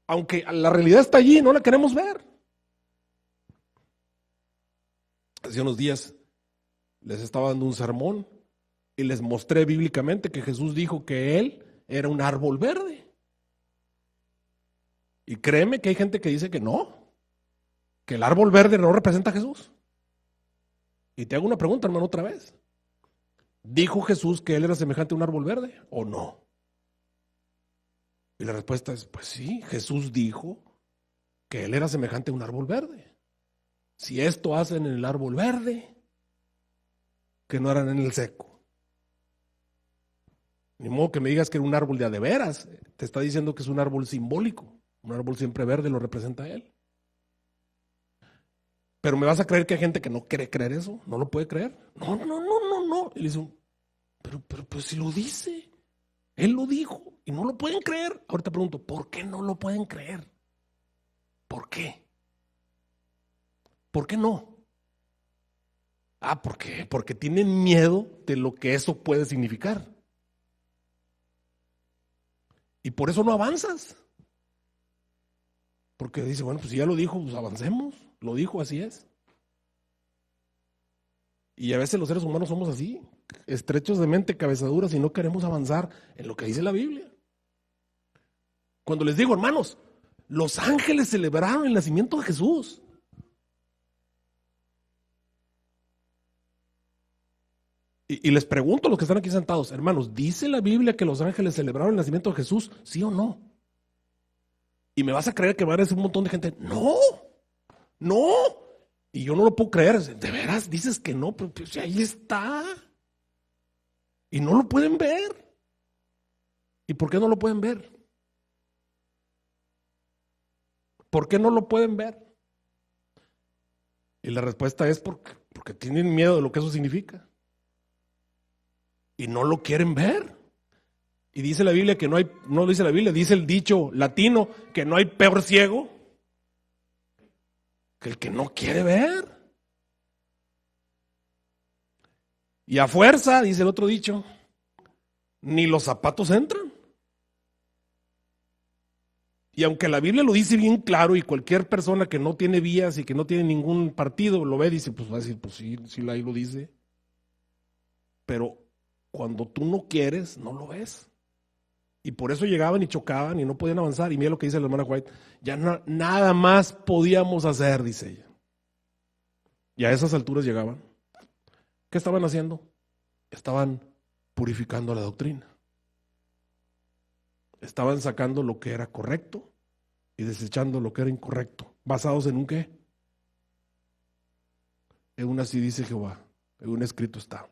Aunque la realidad está allí, no la queremos ver. Hace unos días les estaba dando un sermón y les mostré bíblicamente que Jesús dijo que Él era un árbol verde. Y créeme que hay gente que dice que no, que el árbol verde no representa a Jesús. Y te hago una pregunta, hermano, otra vez. ¿Dijo Jesús que Él era semejante a un árbol verde o no? Y la respuesta es, pues sí, Jesús dijo que Él era semejante a un árbol verde. Si esto hacen en el árbol verde, que no harán en el seco. Ni modo que me digas que era un árbol de veras. Te está diciendo que es un árbol simbólico. Un árbol siempre verde lo representa a Él. Pero me vas a creer que hay gente que no quiere creer eso, no lo puede creer. No. Y le dice, pero si lo dice, Él lo dijo y no lo pueden creer. Ahorita pregunto, ¿por qué no lo pueden creer? ¿Por qué? ¿Por qué no? ¿Por qué? Porque tienen miedo de lo que eso puede significar. Y por eso no avanzas. Porque dice, bueno, pues si ya lo dijo, pues avancemos. Lo dijo, así es. Y a veces los seres humanos somos así, estrechos de mente, cabezaduras, y no queremos avanzar en lo que dice la Biblia. Cuando les digo, hermanos, los ángeles celebraron el nacimiento de Jesús. Y les pregunto a los que están aquí sentados, hermanos, ¿dice la Biblia que los ángeles celebraron el nacimiento de Jesús? ¿Sí o no? Y me vas a creer que va a decir un montón de gente, no, no. Y yo no lo puedo creer. ¿De veras dices que no? Pues ahí está. Y no lo pueden ver. ¿Y por qué no lo pueden ver? ¿Por qué no lo pueden ver? Y la respuesta es porque tienen miedo de lo que eso significa. Y no lo quieren ver. Y dice la Biblia que no dice la Biblia, dice el dicho latino que no hay peor ciego que el que no quiere ver. Y a fuerza, dice el otro dicho, ni los zapatos entran. Y aunque la Biblia lo dice bien claro y cualquier persona que no tiene vías y que no tiene ningún partido lo ve, dice, pues va a decir, pues sí, ahí lo dice. Pero cuando tú no quieres, no lo ves. Y por eso llegaban y chocaban y no podían avanzar. Y mira lo que dice la hermana White, ya nada más podíamos hacer, dice ella. Y a esas alturas llegaban. ¿Qué estaban haciendo? Estaban purificando la doctrina. Estaban sacando lo que era correcto y desechando lo que era incorrecto. ¿Basados en un qué? En un así dice Jehová, en un escrito está.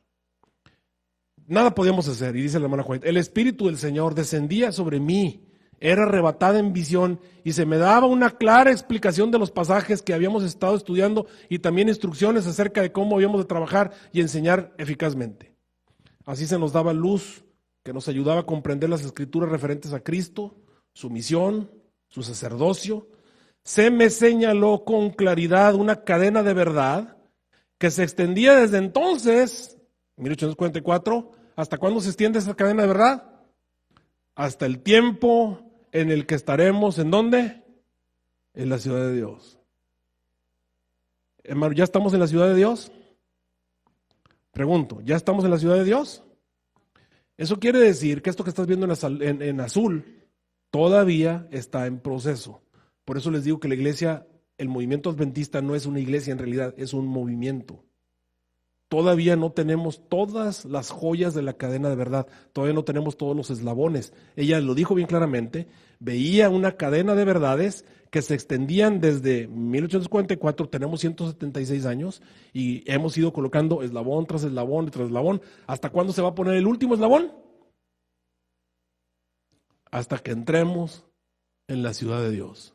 Nada podíamos hacer, y dice la hermana White, el Espíritu del Señor descendía sobre mí, era arrebatada en visión, y se me daba una clara explicación de los pasajes que habíamos estado estudiando, y también instrucciones acerca de cómo habíamos de trabajar y enseñar eficazmente. Así se nos daba luz, que nos ayudaba a comprender las escrituras referentes a Cristo, su misión, su sacerdocio. Se me señaló con claridad una cadena de verdad que se extendía desde entonces, 1844, ¿hasta cuándo se extiende esa cadena de verdad? Hasta el tiempo en el que estaremos, ¿en dónde? En la ciudad de Dios. Hermano, ¿ya estamos en la ciudad de Dios? Pregunto, ¿ya estamos en la ciudad de Dios? Eso quiere decir que esto que estás viendo en azul todavía está en proceso. Por eso les digo que la iglesia, el movimiento adventista no es una iglesia en realidad, es un movimiento. Todavía no tenemos todas las joyas de la cadena de verdad, todavía no tenemos todos los eslabones. Ella lo dijo bien claramente, veía una cadena de verdades que se extendían desde 1844, tenemos 176 años y hemos ido colocando eslabón tras eslabón y tras eslabón. ¿Hasta cuándo se va a poner el último eslabón? Hasta que entremos en la ciudad de Dios.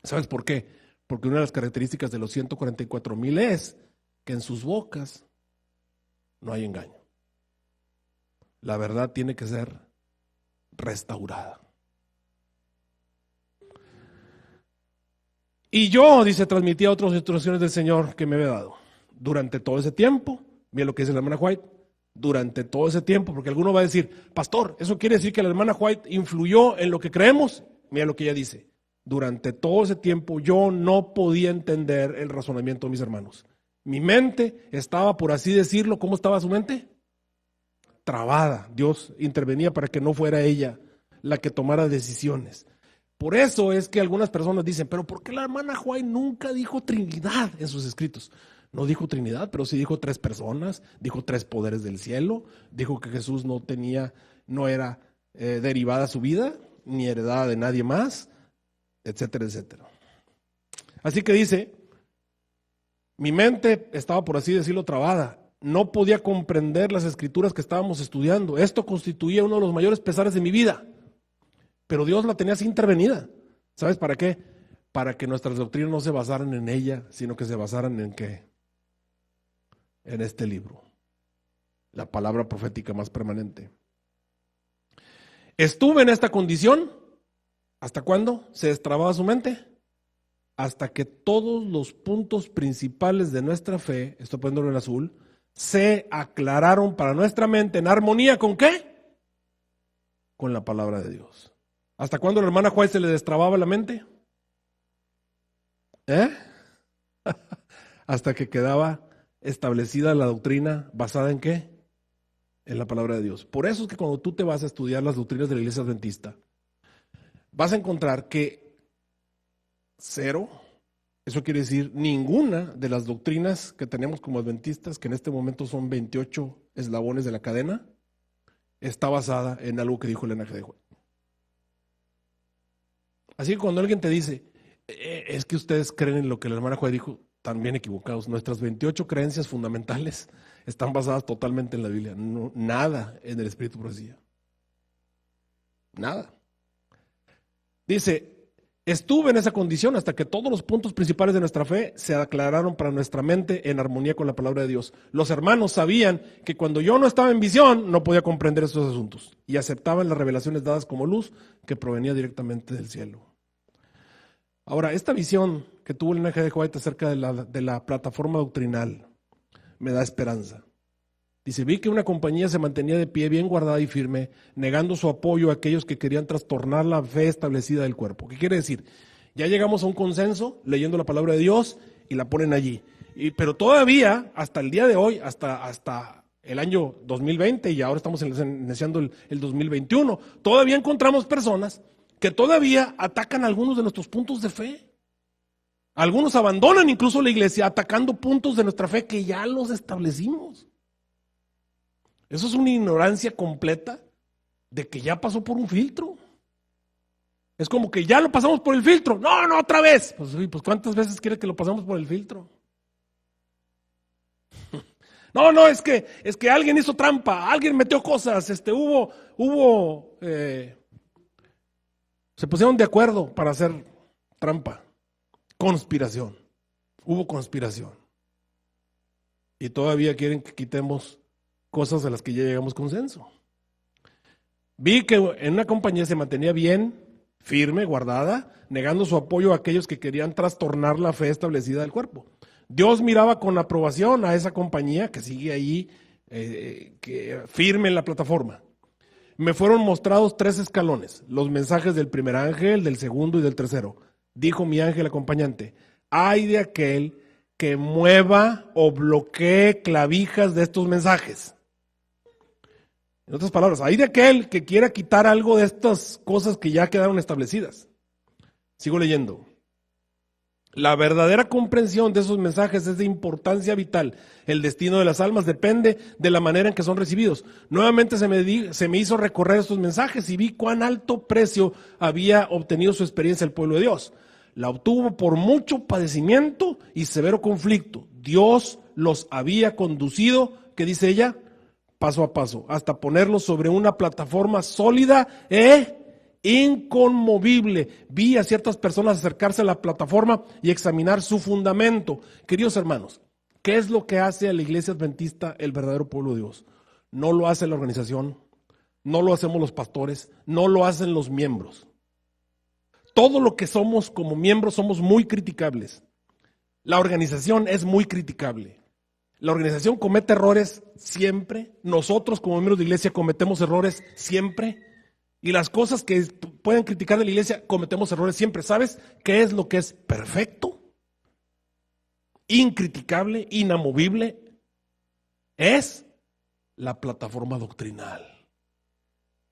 ¿Sabes por qué? Porque una de las características de los 144,000 es que en sus bocas no hay engaño. La verdad tiene que ser restaurada. Y yo, dice, transmitía otras instrucciones del Señor que me había dado. Durante todo ese tiempo, mira lo que dice la hermana White, durante todo ese tiempo, porque alguno va a decir, pastor, ¿eso quiere decir que la hermana White influyó en lo que creemos? Mira lo que ella dice, durante todo ese tiempo yo no podía entender el razonamiento de mis hermanos. Mi mente estaba, por así decirlo, ¿cómo estaba su mente? Trabada. Dios intervenía para que no fuera ella la que tomara decisiones. Por eso es que algunas personas dicen, pero ¿por qué la hermana White nunca dijo Trinidad en sus escritos? No dijo Trinidad, pero sí dijo 3 personas, dijo 3 poderes del cielo, dijo que Jesús no era derivada su vida, ni heredada de nadie más, etcétera, etcétera. Así que dice, mi mente estaba, por así decirlo, trabada. No podía comprender las escrituras que estábamos estudiando. Esto constituía uno de los mayores pesares de mi vida. Pero Dios la tenía así intervenida. ¿Sabes para qué? Para que nuestras doctrinas no se basaran en ella, sino que se basaran en ¿qué? En este libro. La palabra profética más permanente. Estuve en esta condición. ¿Hasta cuándo se destrababa su mente? Hasta que todos los puntos principales de nuestra fe, estoy poniéndolo en azul, se aclararon para nuestra mente en armonía ¿con qué? Con la palabra de Dios. ¿Hasta cuándo a la hermana White se le destrababa la mente? Hasta que quedaba establecida la doctrina basada en ¿qué? En la palabra de Dios. Por eso es que cuando tú te vas a estudiar las doctrinas de la iglesia adventista, vas a encontrar que 0, eso quiere decir ninguna de las doctrinas que tenemos como adventistas, que en este momento son 28 eslabones de la cadena, está basada en algo que dijo el Elena G. de White. Así que cuando alguien te dice, es que ustedes creen en lo que la hermana Juárez dijo, también equivocados. Nuestras 28 creencias fundamentales están basadas totalmente en la Biblia. No, nada en el Espíritu de Profecía. Nada. Dice, estuve en esa condición hasta que todos los puntos principales de nuestra fe se aclararon para nuestra mente en armonía con la palabra de Dios. Los hermanos sabían que cuando yo no estaba en visión, no podía comprender estos asuntos y aceptaban las revelaciones dadas como luz que provenía directamente del cielo. Ahora, esta visión que tuvo el N.G. White acerca de la plataforma doctrinal me da esperanza. Dice, vi que una compañía se mantenía de pie, bien guardada y firme, negando su apoyo a aquellos que querían trastornar la fe establecida del cuerpo. ¿Qué quiere decir? Ya llegamos a un consenso leyendo la palabra de Dios y la ponen allí. Pero todavía, hasta el día de hoy, hasta el año 2020, y ahora estamos iniciando el 2021, todavía encontramos personas que todavía atacan algunos de nuestros puntos de fe. Algunos abandonan incluso la iglesia atacando puntos de nuestra fe que ya los establecimos. Eso es una ignorancia completa de que ya pasó por un filtro. Es como que ya lo pasamos por el filtro. No, no, otra vez. Pues ¿cuántas veces quiere que lo pasamos por el filtro? No, es que alguien hizo trampa, alguien metió cosas, se pusieron de acuerdo para hacer trampa. Conspiración. Hubo conspiración. Y todavía quieren que quitemos cosas de las que ya llegamos a consenso. Vi que en una compañía se mantenía bien, firme, guardada, negando su apoyo a aquellos que querían trastornar la fe establecida del cuerpo. Dios miraba con aprobación a esa compañía que sigue ahí firme en la plataforma. Me fueron mostrados 3 escalones, los mensajes del primer ángel, del segundo y del tercero. Dijo mi ángel acompañante, ay de aquel que mueva o bloquee clavijas de estos mensajes. En otras palabras, hay de aquel que quiera quitar algo de estas cosas que ya quedaron establecidas. Sigo leyendo. La verdadera comprensión de esos mensajes es de importancia vital. El destino de las almas depende de la manera en que son recibidos. Nuevamente se me hizo recorrer estos mensajes y vi cuán alto precio había obtenido su experiencia el pueblo de Dios. La obtuvo por mucho padecimiento y severo conflicto. Dios los había conducido, ¿qué dice ella? Paso a paso, hasta ponerlos sobre una plataforma sólida e inconmovible. Vi a ciertas personas acercarse a la plataforma y examinar su fundamento. Queridos hermanos, ¿qué es lo que hace a la iglesia adventista el verdadero pueblo de Dios? No lo hace la organización, no lo hacemos los pastores, no lo hacen los miembros. Todo lo que somos como miembros somos muy criticables. La organización es muy criticable. La organización comete errores siempre. Nosotros como miembros de iglesia cometemos errores siempre. Y las cosas que pueden criticar de la iglesia cometemos errores siempre. ¿Sabes qué es lo que es perfecto? Incriticable, inamovible. Es la plataforma doctrinal.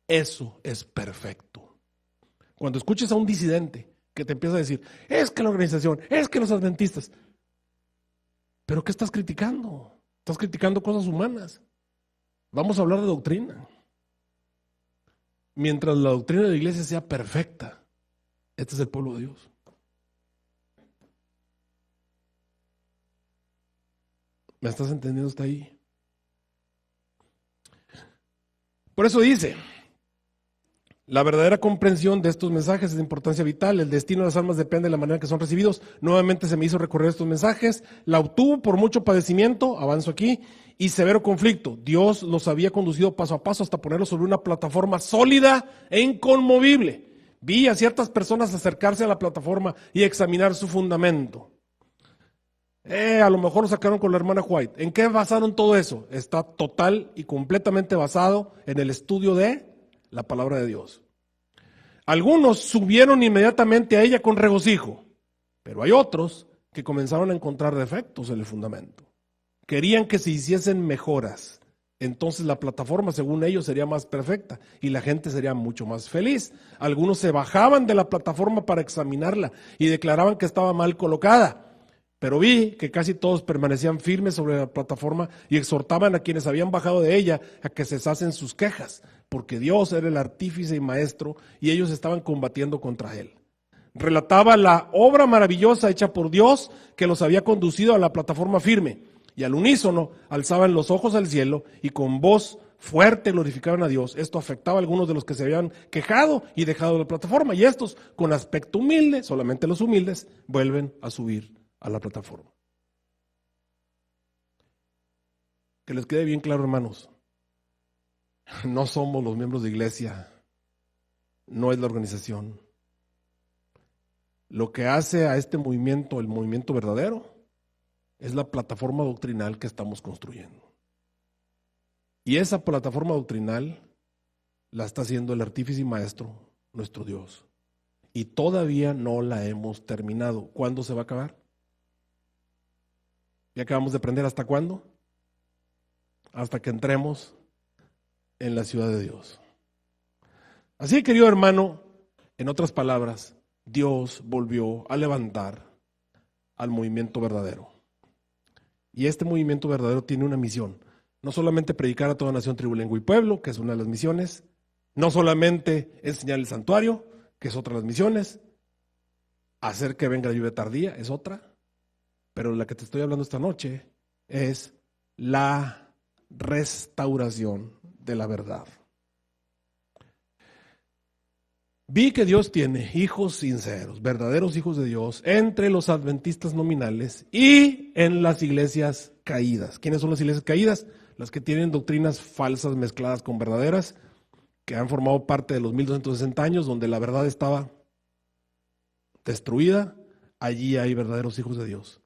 Eso es perfecto. Cuando escuches a un disidente que te empieza a decir, es que la organización, es que los adventistas. ¿Pero qué estás criticando? Estás criticando cosas humanas. Vamos a hablar de doctrina. Mientras la doctrina de la iglesia sea perfecta, este es el pueblo de Dios. ¿Me estás entendiendo hasta ahí? Por eso dice, la verdadera comprensión de estos mensajes es de importancia vital. El destino de las almas depende de la manera en que son recibidos. Nuevamente se me hizo recorrer estos mensajes. La obtuvo por mucho padecimiento, avanzo aquí, y severo conflicto. Dios los había conducido paso a paso hasta ponerlos sobre una plataforma sólida e inconmovible. Vi a ciertas personas acercarse a la plataforma y examinar su fundamento. A lo mejor lo sacaron con la hermana White. ¿En qué basaron todo eso? Está total y completamente basado en el estudio de la palabra de Dios. Algunos subieron inmediatamente a ella con regocijo, pero hay otros que comenzaron a encontrar defectos en el fundamento. Querían que se hiciesen mejoras. Entonces la plataforma, según ellos, sería más perfecta y la gente sería mucho más feliz. Algunos se bajaban de la plataforma para examinarla y declaraban que estaba mal colocada. Pero vi que casi todos permanecían firmes sobre la plataforma y exhortaban a quienes habían bajado de ella a que cesasen sus quejas, porque Dios era el artífice y maestro y ellos estaban combatiendo contra él. Relataba la obra maravillosa hecha por Dios que los había conducido a la plataforma firme. Y al unísono alzaban los ojos al cielo y con voz fuerte glorificaban a Dios. Esto afectaba a algunos de los que se habían quejado y dejado la plataforma. Y estos, con aspecto humilde, solamente los humildes, vuelven a subir a la plataforma. Que les quede bien claro, hermanos. No somos los miembros de iglesia. No es la organización. Lo que hace a este movimiento, el movimiento verdadero, es la plataforma doctrinal que estamos construyendo. Y esa plataforma doctrinal la está haciendo el artífice y maestro, nuestro Dios. Y todavía no la hemos terminado. ¿Cuándo se va a acabar? Ya acabamos de aprender hasta cuándo. Hasta que entremos en la ciudad de Dios. Así, querido hermano, en otras palabras, Dios volvió a levantar al movimiento verdadero. Y este movimiento verdadero tiene una misión. No solamente predicar a toda nación, tribu, lengua y pueblo, que es una de las misiones. No solamente enseñar el santuario, que es otra de las misiones. Hacer que venga la lluvia tardía, es otra. Pero la que te estoy hablando esta noche es la restauración de la verdad. Vi que Dios tiene hijos sinceros, verdaderos hijos de Dios, entre los adventistas nominales y en las iglesias caídas. ¿Quiénes son las iglesias caídas? Las que tienen doctrinas falsas mezcladas con verdaderas, que han formado parte de los 1260 años, donde la verdad estaba destruida. Allí hay verdaderos hijos de Dios.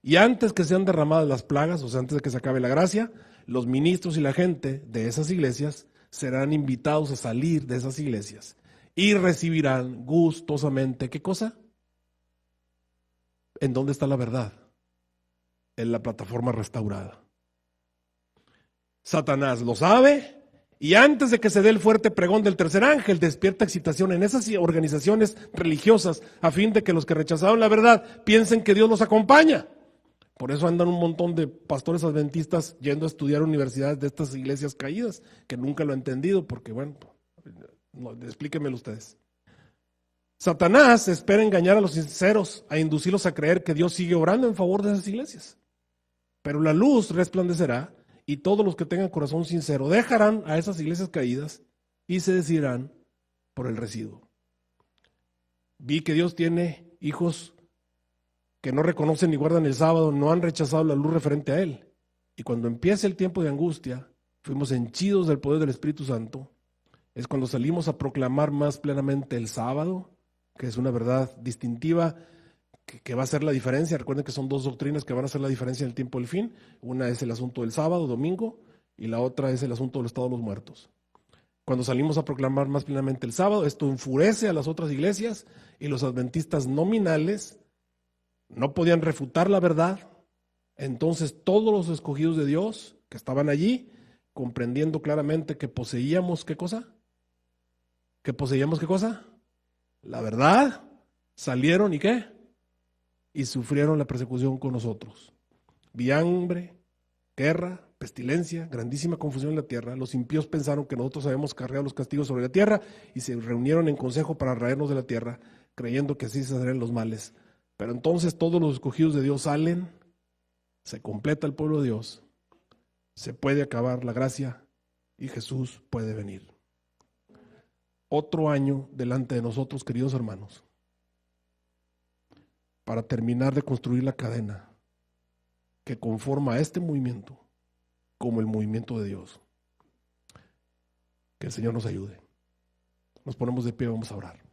Y antes que sean derramadas las plagas, o sea, antes de que se acabe la gracia, los ministros y la gente de esas iglesias serán invitados a salir de esas iglesias y recibirán gustosamente, ¿qué cosa? ¿En dónde está la verdad? En la plataforma restaurada. Satanás lo sabe y antes de que se dé el fuerte pregón del tercer ángel, despierta excitación en esas organizaciones religiosas a fin de que los que rechazaron la verdad piensen que Dios los acompaña. Por eso andan un montón de pastores adventistas yendo a estudiar universidades de estas iglesias caídas, que nunca lo he entendido, porque bueno, no, explíquenmelo ustedes. Satanás espera engañar a los sinceros, a inducirlos a creer que Dios sigue orando en favor de esas iglesias. Pero la luz resplandecerá y todos los que tengan corazón sincero dejarán a esas iglesias caídas y se decidirán por el residuo. Vi que Dios tiene hijos que no reconocen ni guardan el sábado, no han rechazado la luz referente a Él. Y cuando empiece el tiempo de angustia, fuimos henchidos del poder del Espíritu Santo. Es cuando salimos a proclamar más plenamente el sábado, que es una verdad distintiva que va a hacer la diferencia. Recuerden que son dos doctrinas que van a hacer la diferencia en el tiempo del fin. Una es el asunto del sábado, domingo, y la otra es el asunto del estado de los muertos. Cuando salimos a proclamar más plenamente el sábado, esto enfurece a las otras iglesias y los adventistas nominales no podían refutar la verdad. Entonces todos los escogidos de Dios que estaban allí, comprendiendo claramente que poseíamos ¿qué cosa? ¿Que poseíamos qué cosa? La verdad, salieron y ¿qué? Y sufrieron la persecución con nosotros. Vi hambre, guerra, pestilencia, grandísima confusión en la tierra. Los impíos pensaron que nosotros habíamos cargado los castigos sobre la tierra y se reunieron en consejo para raernos de la tierra, creyendo que así se harían los males. Pero entonces todos los escogidos de Dios salen, se completa el pueblo de Dios, se puede acabar la gracia y Jesús puede venir. Otro año delante de nosotros, queridos hermanos, para terminar de construir la cadena que conforma a este movimiento como el movimiento de Dios. Que el Señor nos ayude. Nos ponemos de pie, vamos a orar.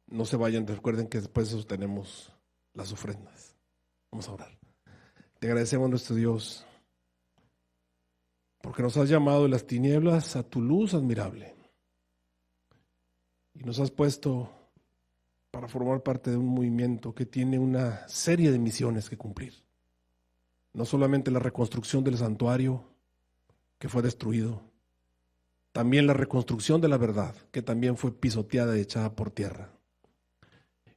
No se vayan, recuerden que después de eso tenemos las ofrendas. Vamos a orar. Te agradecemos, nuestro Dios, porque nos has llamado de las tinieblas a tu luz admirable. Y nos has puesto para formar parte de un movimiento que tiene una serie de misiones que cumplir. No solamente la reconstrucción del santuario que fue destruido, también la reconstrucción de la verdad que también fue pisoteada y echada por tierra.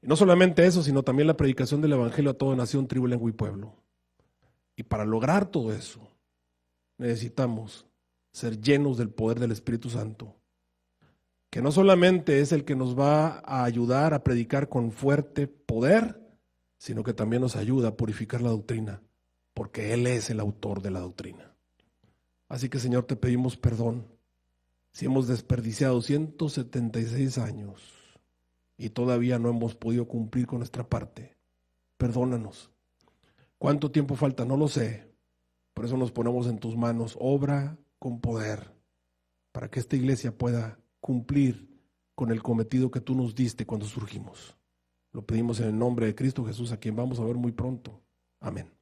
Y no solamente eso, sino también la predicación del evangelio a toda nación, tribu, lengua y pueblo. Y para lograr todo eso, necesitamos ser llenos del poder del Espíritu Santo que no solamente es el que nos va a ayudar a predicar con fuerte poder, sino que también nos ayuda a purificar la doctrina, porque Él es el autor de la doctrina. Así que, Señor, te pedimos perdón si hemos desperdiciado 176 años y todavía no hemos podido cumplir con nuestra parte. Perdónanos. ¿Cuánto tiempo falta? No lo sé. Por eso nos ponemos en tus manos. Obra con poder para que esta iglesia pueda cumplir con el cometido que tú nos diste cuando surgimos. Lo pedimos en el nombre de Cristo Jesús, a quien vamos a ver muy pronto. Amén.